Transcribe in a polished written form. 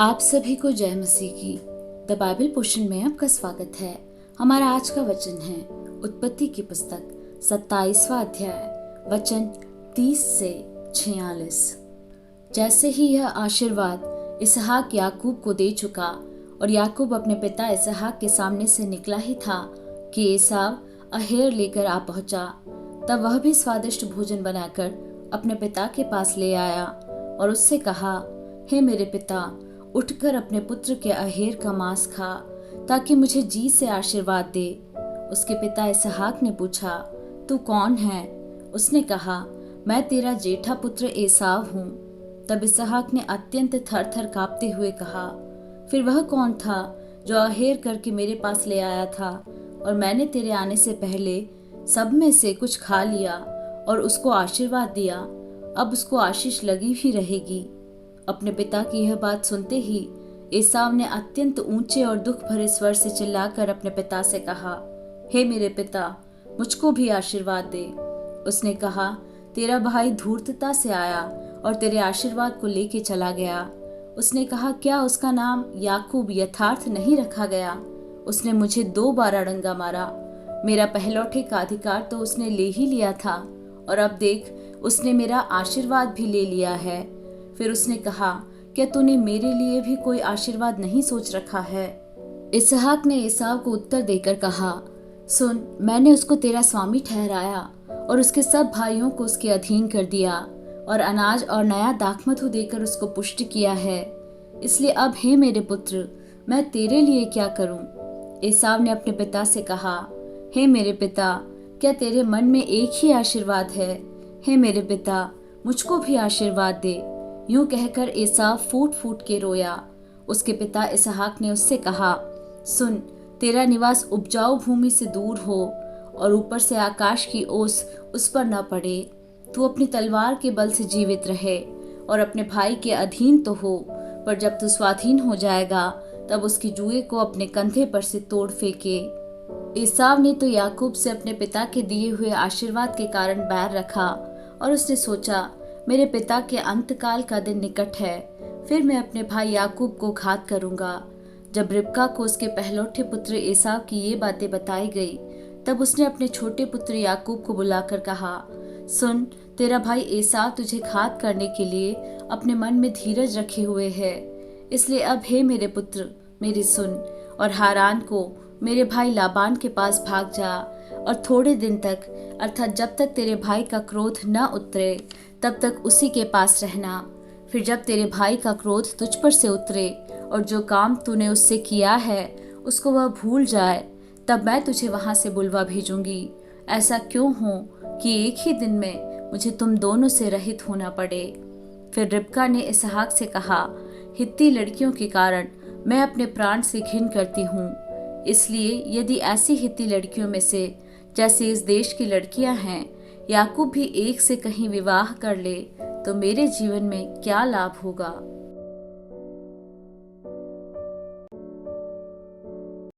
आप सभी को जय मसीह की। द बाइबल पोर्शन में आपका स्वागत है। हमारा आज का वचन है उत्पत्ति की पुस्तक 27वां अध्याय वचन 30 से 46। जैसे ही यह आशीर्वाद इसहाक याकूब को दे चुका और याकूब अपने पिता इसहाक के सामने से निकला ही था कि एसाव अहेर लेकर आ पहुंचा। तब वह भी स्वादिष्ट भोजन बनाकर अपने पिता के पास ले आया और उससे कहा, हे मेरे पिता, उठकर अपने पुत्र के अहेर का मांस खा, ताकि मुझे जी से आशीर्वाद दे। उसके पिता इसहाक ने पूछा, तू कौन है? उसने कहा, मैं तेरा जेठा पुत्र एसाव हूँ। तब इसहाक ने अत्यंत थर थर कांपते हुए कहा, फिर वह कौन था जो अहेर करके मेरे पास ले आया था? और मैंने तेरे आने से पहले सब में से कुछ खा लिया और उसको आशीर्वाद दिया। अब उसको आशीष लगी भी रहेगी। अपने पिता की यह बात सुनते ही एसाव ने अत्यंत ऊंचे और दुख भरे स्वर से चिल्लाकर अपने पिता से कहा, हे मेरे पिता, मुझको भी आशीर्वाद दे। उसने कहा, तेरा भाई धूर्तता से आया और तेरे आशीर्वाद को लेके चला गया। उसने कहा, क्या उसका नाम याकूब यथार्थ नहीं रखा गया? उसने मुझे 2 बार अड़ंगा मारा। मेरा पहलौठे का अधिकार तो उसने ले ही लिया था, और अब देख, उसने मेरा आशीर्वाद भी ले लिया है। फिर उसने कहा, क्या तूने मेरे लिए भी कोई आशीर्वाद नहीं सोच रखा है? इसहाक ने एसाव को उत्तर देकर कहा, सुन, मैंने उसको तेरा स्वामी ठहराया और उसके सब भाइयों को उसके अधीन कर दिया और अनाज और नया दाखमधु देकर उसको पुष्ट किया है। इसलिए अब हे मेरे पुत्र, मैं तेरे लिए क्या करूं? एसाव ने अपने पिता से कहा, हे मेरे पिता, क्या तेरे मन में एक ही आशीर्वाद है? हे मेरे पिता, मुझको भी आशीर्वाद दे। यूं कहकर एसाव फूट फूट के रोया। उसके पिता इसहाक ने उससे कहा, सुन, तेरा निवास उपजाऊ भूमि से दूर हो और ऊपर से आकाश की ओस उस पर न पड़े। तू अपनी तलवार के बल से जीवित रहे और अपने भाई के अधीन तो हो, पर जब तू स्वाधीन हो जाएगा तब उसकी जुए को अपने कंधे पर से तोड़ फेंके। एसाव ने तो याकूब से अपने पिता के दिए हुए आशीर्वाद के कारण बैर रखा और उसने सोचा, मेरे पिता के अंतकाल का दिन निकट है, फिर मैं अपने भाई याकूब को घात करूंगा। जब रिबका को उसके पहलौठे पुत्र एसाव की ये बातें बताई गई, तब उसने अपने छोटे पुत्र याकूब को बुलाकर कहा, सुन, तेरा भाई एसाव तुझे घात करने के लिए अपने मन में धीरज रखे हुए है। इसलिए अब हे मेरे पुत्र, मेरी सुन, और हारान को मेरे भाई लाबान के पास भाग जा और थोड़े दिन तक, अर्थात जब तक तेरे भाई का क्रोध न उतरे तब तक उसी के पास रहना। फिर जब तेरे भाई का क्रोध तुझ पर से उतरे और जो काम तूने उससे किया है उसको वह भूल जाए, तब मैं तुझे वहां से बुलवा भेजूंगी। ऐसा क्यों हो कि एक ही दिन में मुझे तुम दोनों से रहित होना पड़े। फिर रिबका ने इसहाक से कहा, हित्ती लड़कियों के कारण मैं अपने प्राण से घिन करती हूँ। इसलिए यदि ऐसी हित्ती लड़कियों में से, जैसे इस देश की लड़कियां हैं, याकूब भी एक से कहीं विवाह कर ले, तो मेरे जीवन में क्या लाभ होगा।